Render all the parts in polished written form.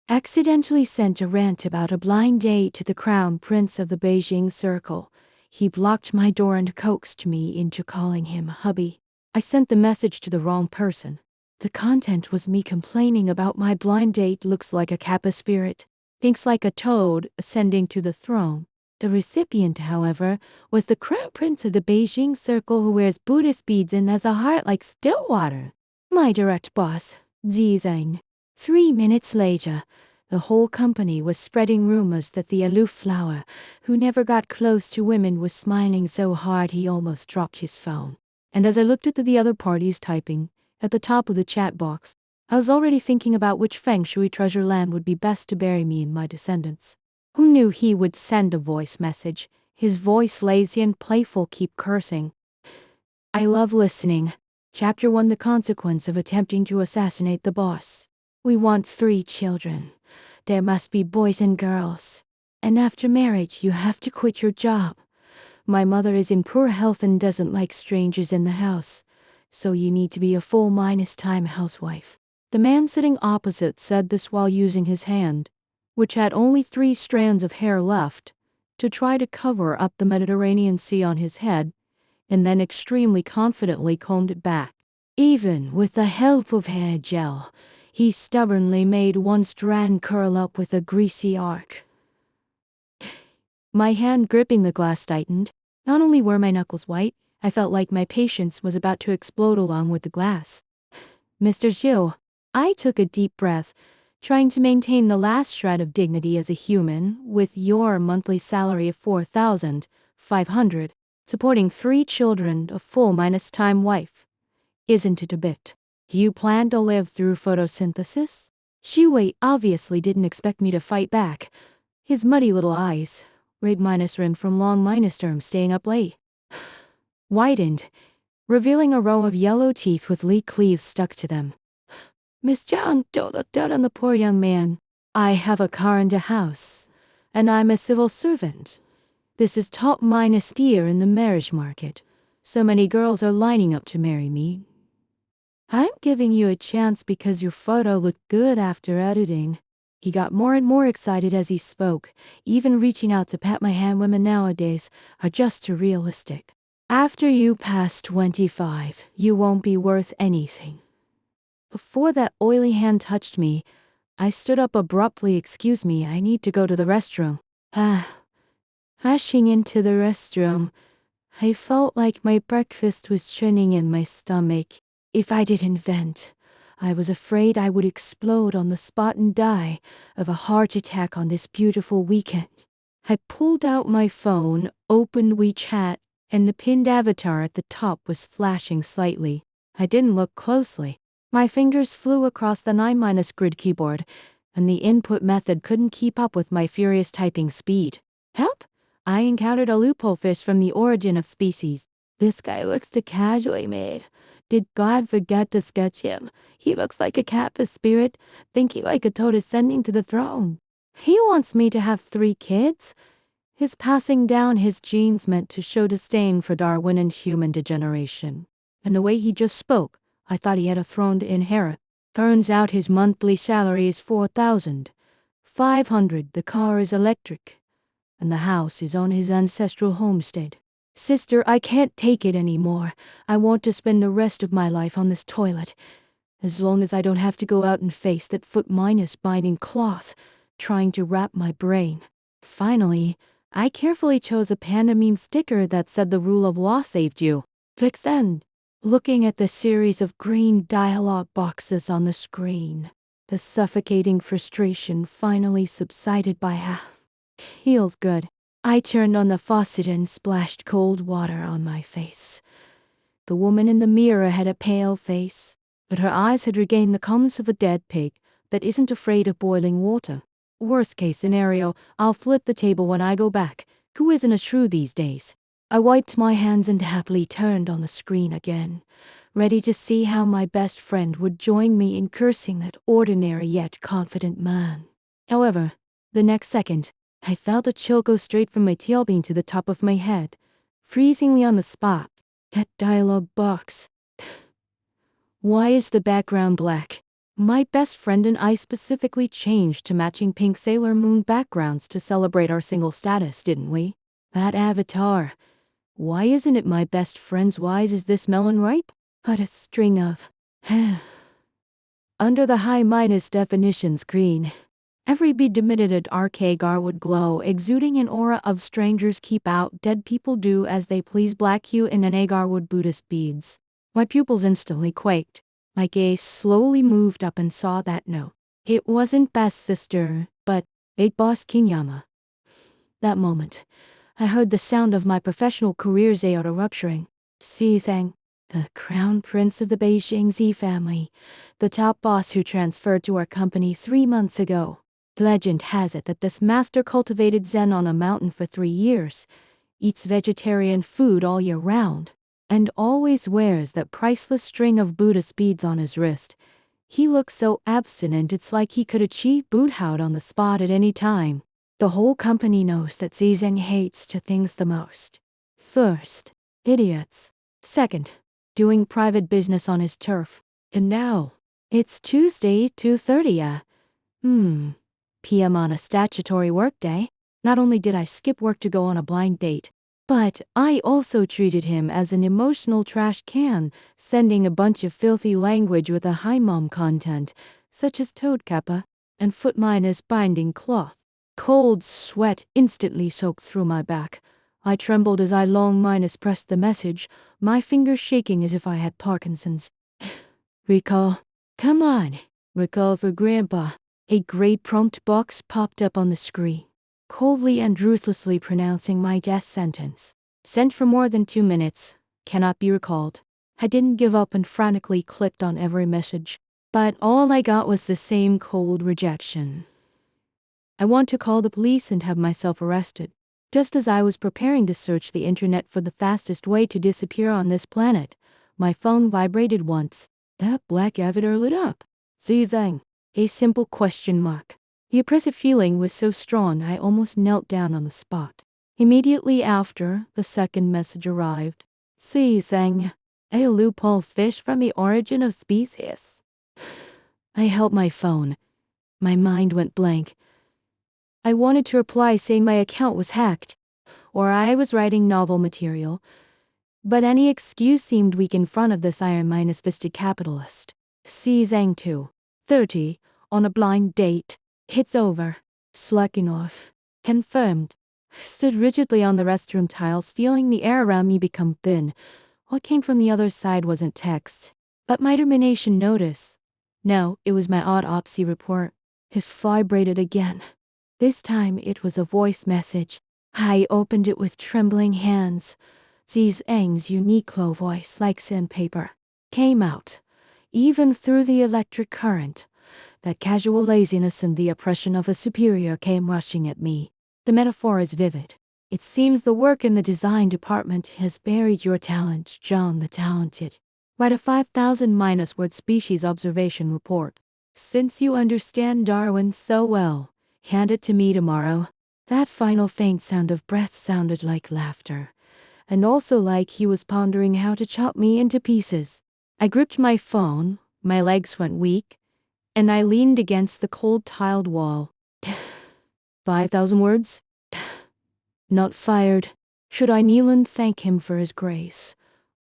accidentally sent a rant about a blind date to the crown prince of the Beijing Circle. He blocked my door and coaxed me into calling him hubby. I sent the message to the wrong person. The content was me complaining about my blind date looks like a kappa spirit, thinks like a toad ascending to the throne. The recipient, however, was the crown prince of the Beijing Circle who wears Buddhist beads and has a heart like still water. My direct boss, Ji Zhang. 3 minutes later, the whole company was spreading rumors that the aloof flower, who never got close to women, was smiling so hard he almost dropped his phone. And as I looked at the other parties typing, at the top of the chat box, I was already thinking about which feng shui treasure land would be best to bury me and my descendants. Who knew he would send a voice message, his voice lazy and playful, keep cursing. I love listening. Chapter 1: The Consequence of Attempting to Assassinate the Boss. We want 3 children. There must be boys and girls. And after marriage, you have to quit your job. My mother is in poor health and doesn't like strangers in the house, so you need to be a full -time housewife. The man sitting opposite said this while using his hand, which had only 3 strands of hair left, to try to cover up the Mediterranean Sea on his head, and then extremely confidently combed it back. Even with the help of hair gel, he stubbornly made one strand curl up with a greasy arc. My hand gripping the glass tightened. Not only were my knuckles white, I felt like my patience was about to explode along with the glass. Mr. Zhu, I took a deep breath, trying to maintain the last shred of dignity as a human. With your monthly salary of 4,500, supporting 3 children, a full -time wife, isn't it a bit? You plan to live through photosynthesis? Xu Wei obviously didn't expect me to fight back. His muddy little eyes, red -rin from long -term staying up late, widened, revealing a row of yellow teeth with Li cleaves stuck to them. Miss Jiang, don't look down on the poor young man. I have a car and a house, and I'm a civil servant. This is top -tier in the marriage market. So many girls are lining up to marry me. I'm giving you a chance because your photo looked good after editing. He got more and more excited as he spoke, even reaching out to pat my hand. Women nowadays are just too realistic. After you pass 25, you won't be worth anything. Before that oily hand touched me, I stood up abruptly. Excuse me, I need to go to the restroom. Hashing into the restroom, I felt like my breakfast was churning in my stomach. If I didn't vent, I was afraid I would explode on the spot and die of a heart attack on this beautiful weekend. I pulled out my phone, opened WeChat, and the pinned avatar at the top was flashing slightly. I didn't look closely. My fingers flew across the 9- grid keyboard, and the input method couldn't keep up with my furious typing speed. Help! I encountered a loophole fish from the Origin of Species. This guy looks too casually made. Did God forget to sketch him? He looks like a kappa spirit, thinking like a toad ascending to the throne. He wants me to have 3 kids? His passing down his genes meant to show disdain for Darwin and human degeneration. And the way he just spoke, I thought he had a throne to inherit. Turns out his monthly salary is 4,500. The car is electric, and the house is on his ancestral homestead. Sister, I can't take it anymore. I want to spend the rest of my life on this toilet, as long as I don't have to go out and face that foot binding cloth, trying to wrap my brain. Finally, I carefully chose a panda meme sticker that said the rule of law saved you. Click send. Looking at the series of green dialogue boxes on the screen, the suffocating frustration finally subsided by half. Feels good. I turned on the faucet and splashed cold water on my face. The woman in the mirror had a pale face, but her eyes had regained the calmness of a dead pig that isn't afraid of boiling water. Worst case scenario, I'll flip the table when I go back. Who isn't a shrew these days? I wiped my hands and happily turned on the screen again, ready to see how my best friend would join me in cursing that ordinary yet confident man. However, the next second, I felt a chill go straight from my tailbone to the top of my head, freezing me on the spot. That dialogue box. Why is the background black? My best friend and I specifically changed to matching pink Sailor Moon backgrounds to celebrate our single status, didn't we? That avatar. Why isn't it my best friend's wise is this melon ripe? But a string of under the high minus definition screen. Every bead emitted at Arkagar would glow, exuding an aura of strangers keep out, dead people do as they please, black hue in an Agarwood Buddhist beads. My pupils instantly quaked. My gaze slowly moved up and saw that no. It wasn't Best Sister, but Big Boss Kinyama. That moment, I heard the sound of my professional career's aorta rupturing. Xizang, the crown prince of the Beijing Z family, the top boss who transferred to our company 3 months ago. Legend has it that this master cultivated Zen on a mountain for 3 years, eats vegetarian food all year round, and always wears that priceless string of Buddhist beads on his wrist. He looks so abstinent it's like he could achieve Buddhahood on the spot at any time. The whole company knows that Xizang hates two things the most. First, idiots. Second, doing private business on his turf. And now, it's Tuesday, 2:30 p.m. on a statutory workday. Not only did I skip work to go on a blind date, but I also treated him as an emotional trash can, sending a bunch of filthy language with a high mom content, such as toad kappa and foot minus binding cloth. Cold sweat instantly soaked through my back. I trembled as I long minus pressed the message, my fingers shaking as if I had Parkinson's. Recall. Come on. Recall for Grandpa. A gray prompt box popped up on the screen, coldly and ruthlessly pronouncing my death sentence. Sent for more than 2 minutes. Cannot be recalled. I didn't give up and frantically clicked on every message, but all I got was the same cold rejection. I want to call the police and have myself arrested. Just as I was preparing to search the internet for the fastest way to disappear on this planet, my phone vibrated once. That black avatar lit up. Xizang. A simple question mark. The oppressive feeling was so strong I almost knelt down on the spot. Immediately after, the second message arrived. Xizang. A loophole fish from the origin of species. I held my phone. My mind went blank. I wanted to reply saying my account was hacked, or I was writing novel material, but any excuse seemed weak in front of this iron-fisted capitalist. Xizang 2:30, on a blind date. It's over. Slacking off. Confirmed. Stood rigidly on the restroom tiles, feeling the air around me become thin. What came from the other side wasn't text, but my termination notice. No, it was my autopsy report. It vibrated again. This time it was a voice message. I opened it with trembling hands. Xizang's unique low voice, like sandpaper, came out, even through the electric current. That casual laziness and the oppression of a superior came rushing at me. The metaphor is vivid. It seems the work in the design department has buried your talent, John the Talented. Write a 5,000-word species observation report. Since you understand Darwin so well, hand it to me tomorrow. That final faint sound of breath sounded like laughter, and also like he was pondering how to chop me into pieces. I gripped my phone, my legs went weak, and I leaned against the cold tiled wall. 5,000 words? Not fired. Should I kneel and thank him for his grace?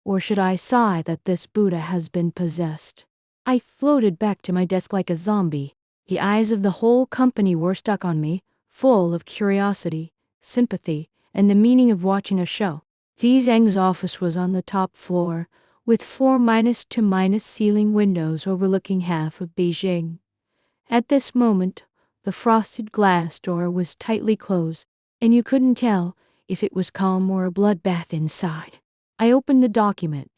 Or should I sigh that this Buddha has been possessed? I floated back to my desk like a zombie. The eyes of the whole company were stuck on me, full of curiosity, sympathy, and the meaning of watching a show. Xizang's office was on the top floor, with 4-to- ceiling windows overlooking half of Beijing. At this moment, the frosted glass door was tightly closed, and you couldn't tell if it was calm or a bloodbath inside. I opened the document,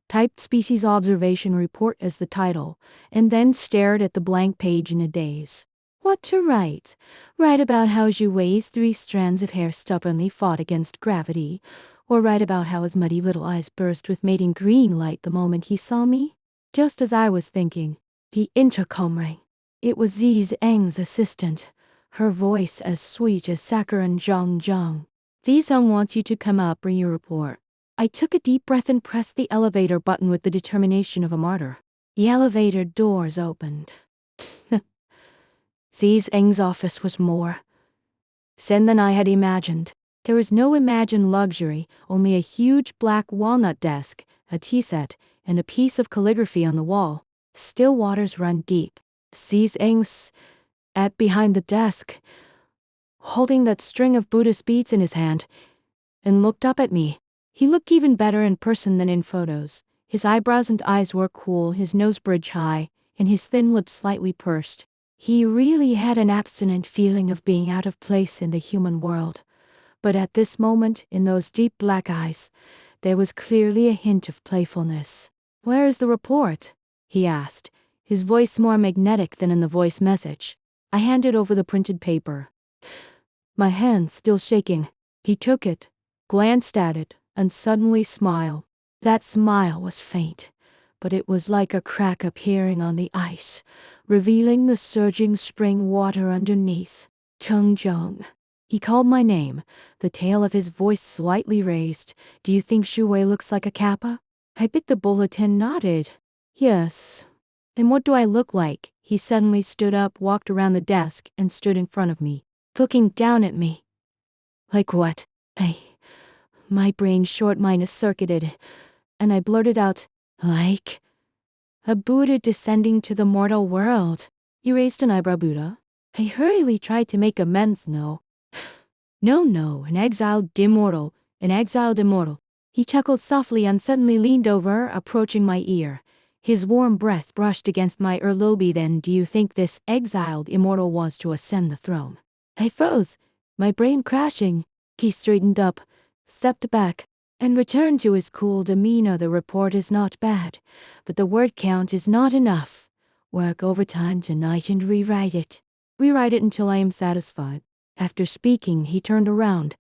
typed Species Observation Report as the title, and then stared at the blank page in a daze. What to write? Write about how Zhu Wei's 3 strands of hair stubbornly fought against gravity, or write about how his muddy little eyes burst with mating green light the moment he saw me? Just as I was thinking, the intercom rang. It was Xizang's assistant, her voice as sweet as Sakaran Zhang. Xizang wants you to come up, bring your report. I took a deep breath and pressed the elevator button with the determination of a martyr. The elevator doors opened. Xi Zheng's office was more zen than I had imagined. There was no imagined luxury, only a huge black walnut desk, a tea set, and a piece of calligraphy on the wall. Still waters run deep. Xi Zheng sat behind the desk, holding that string of Buddhist beads in his hand, and looked up at me. He looked even better in person than in photos. His eyebrows and eyes were cool, his nose bridge high, and his thin lips slightly pursed. He really had an abstinent feeling of being out of place in the human world. But at this moment, in those deep black eyes, there was clearly a hint of playfulness. "Where is the report?" he asked, his voice more magnetic than in the voice message. I handed over the printed paper, my hand still shaking. He took it, glanced at it, and suddenly smiled. That smile was faint, but it was like a crack appearing on the ice, revealing the surging spring water underneath. "Cheng Zheng." He called my name, the tail of his voice slightly raised. "Do you think Shu Wei looks like a kappa?" I bit the bulletin, nodded. "Yes." "And what do I look like?" He suddenly stood up, walked around the desk, and stood in front of me, looking down at me. "Like what?" My brain short-minus circuited, and I blurted out, "Like a Buddha descending to the mortal world." He raised an eyebrow. "Buddha?" I hurriedly tried to make amends. No, an exiled immortal, an exiled immortal." He chuckled softly and suddenly leaned over, approaching my ear. His warm breath brushed against my earlobe. "Then do you think this exiled immortal was to ascend the throne?" I froze, my brain crashing. He straightened up, stepped back, and returned to his cool demeanor. "The report is not bad, but the word count is not enough. Work overtime tonight and rewrite it. Rewrite it until I am satisfied." After speaking, he turned around,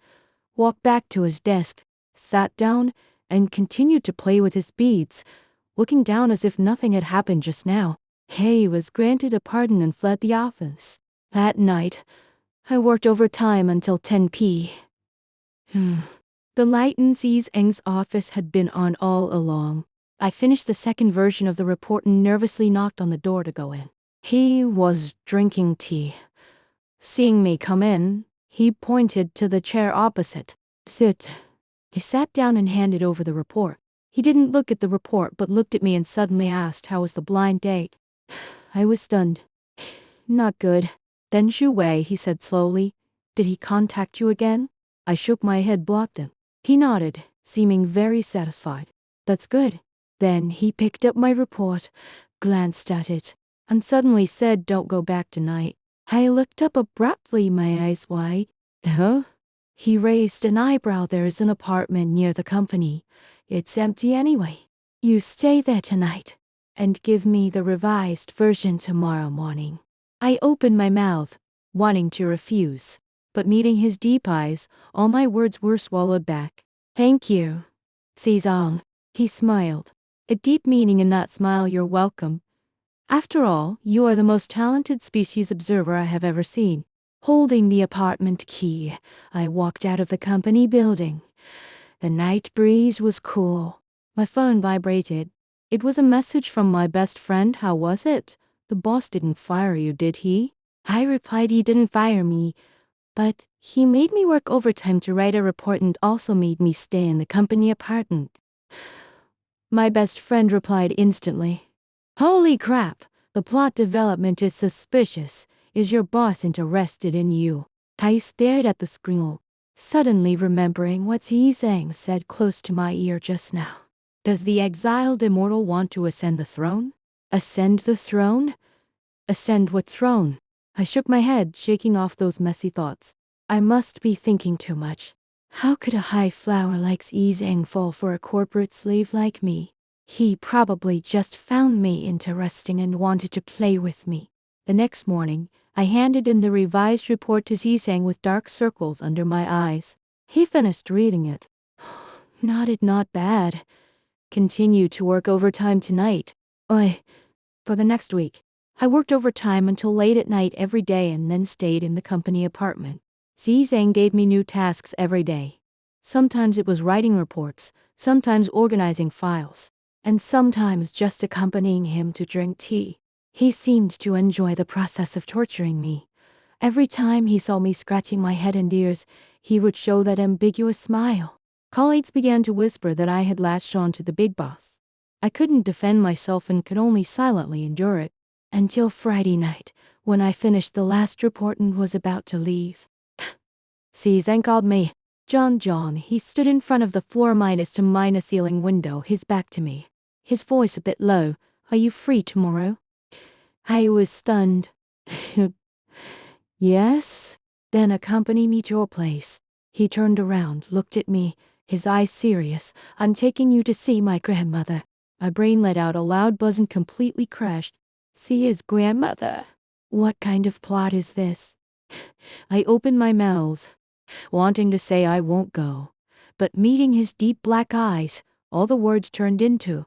walked back to his desk, sat down, and continued to play with his beads, looking down as if nothing had happened just now. He was granted a pardon and fled the office. That night, I worked overtime until 10 p.m. The light in Xi Zheng's office had been on all along. I finished the second version of the report and nervously knocked on the door to go in. He was drinking tea. Seeing me come in, he pointed to the chair opposite. "Sit." I sat down and handed over the report. He didn't look at the report but looked at me and suddenly asked, "How was the blind date?" I was stunned. "Not good." "Then Shu Wei," he said slowly. "Did he contact you again?" I shook my head, blocked him. He nodded, seeming very satisfied. "That's good." Then he picked up my report, glanced at it, and suddenly said, "Don't go back tonight." I looked up abruptly, my eyes wide. "Huh?" He raised an eyebrow. "There's an apartment near the company. It's empty anyway. You stay there tonight, and give me the revised version tomorrow morning." I opened my mouth, wanting to refuse, but meeting his deep eyes, all my words were swallowed back. "Thank you, Xi Zheng." He smiled. A deep meaning in that smile. "You're welcome. After all, you are the most talented species observer I have ever seen." Holding the apartment key, I walked out of the company building. The night breeze was cool. My phone vibrated. It was a message from my best friend. "How was it? The boss didn't fire you, did he?" I replied, "He didn't fire me, but he made me work overtime to write a report and also made me stay in the company apartment." My best friend replied instantly, "Holy crap, the plot development is suspicious. Is your boss interested in you?" I stared at the screen, suddenly remembering what Xi Zheng said close to my ear just now. Does the exiled immortal want to ascend the throne? Ascend the throne? Ascend what throne? I shook my head, shaking off those messy thoughts. I must be thinking too much. How could a high flower like Xi Zheng fall for a corporate slave like me? He probably just found me interesting and wanted to play with me. The next morning, I handed in the revised report to Xi Zheng with dark circles under my eyes. He finished reading it. Nodded, "Not bad. Continue to work overtime tonight." For the next week, I worked overtime until late at night every day and then stayed in the company apartment. Xi Zheng gave me new tasks every day. Sometimes it was writing reports, sometimes organizing files, and sometimes just accompanying him to drink tea. He seemed to enjoy the process of torturing me. Every time he saw me scratching my head and ears, he would show that ambiguous smile. Colleagues began to whisper that I had latched on to the big boss. I couldn't defend myself and could only silently endure it. Until Friday night, when I finished the last report and was about to leave. Zhang called me. John, he stood in front of the floor minus to minus ceiling window, his back to me. His voice a bit low. Are you free tomorrow? I was stunned. Yes? Then accompany me to your place. He turned around, looked at me, his eyes serious. I'm taking you to see my grandmother. My brain let out a loud buzz and completely crashed. See his grandmother? What kind of plot is this? I opened my mouth, wanting to say I won't go, but meeting his deep black eyes, all the words turned into,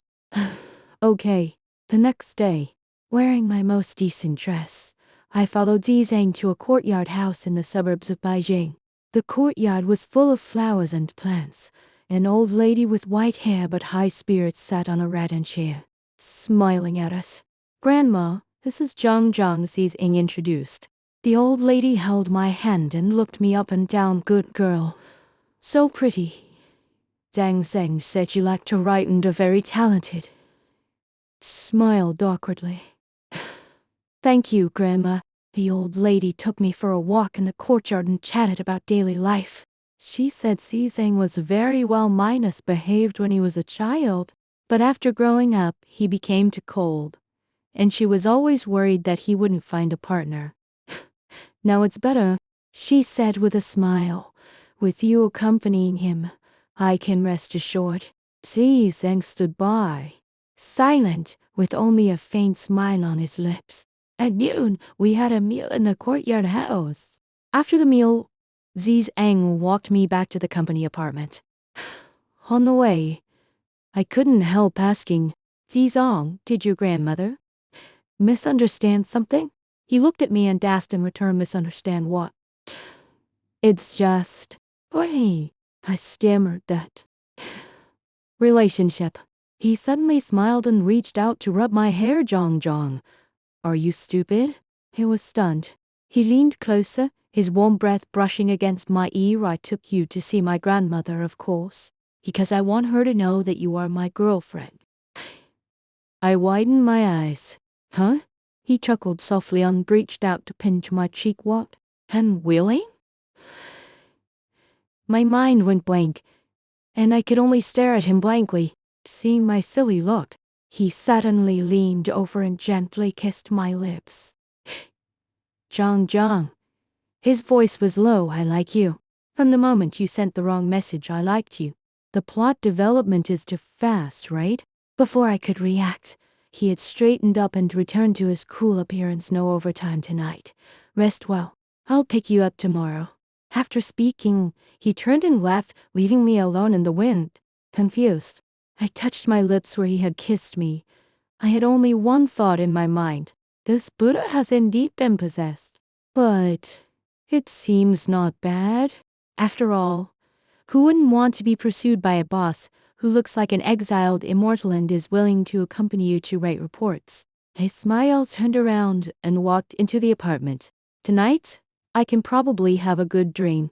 okay. The next day, wearing my most decent dress, I followed Zhang to a courtyard house in the suburbs of Beijing. The courtyard was full of flowers and plants. An old lady with white hair but high spirits sat on a rattan chair, smiling at us. Grandma, this is Zhang, Zhang introduced. The old lady held my hand and looked me up and down. Good girl. So pretty. Zhang said she liked to write and are very talented. Smiled awkwardly. Thank you, Grandma. The old lady took me for a walk in the courtyard and chatted about daily life. She said Zhang was very well behaved when he was a child, but after growing up, he became too cold, and she was always worried that he wouldn't find a partner. Now it's better, she said with a smile. With you accompanying him, I can rest assured. Zhang stood by, silent, with only a faint smile on his lips. At noon, we had a meal in the courtyard house. After the meal, Zhang walked me back to the company apartment. On the way, I couldn't help asking, Zhang, did your grandmother misunderstand something? He looked at me and asked in return, misunderstand what? It's just, wait, I stammered that. Relationship. He suddenly smiled and reached out to rub my hair. Zhang. Are you stupid? He was stunned. He leaned closer, his warm breath brushing against my ear. I took you to see my grandmother, of course, because I want her to know that you are my girlfriend. I widened my eyes. Huh? He chuckled softly and reached out to pinch my cheek. What? Unwilling? My mind went blank, and I could only stare at him blankly. Seeing my silly look, he suddenly leaned over and gently kissed my lips. Zhang. His voice was low. I like you. From the moment you sent the wrong message, I liked you. The plot development is too fast, right? Before I could react, he had straightened up and returned to his cool appearance. No overtime tonight. Rest well. I'll pick you up tomorrow. After speaking, he turned and left, leaving me alone in the wind, confused. I touched my lips where he had kissed me. I had only one thought in my mind. This Buddha has indeed been possessed. But it seems not bad. After all, who wouldn't want to be pursued by a boss who looks like an exiled immortal and is willing to accompany you to write reports? I smiled, turned around, and walked into the apartment. Tonight, I can probably have a good dream.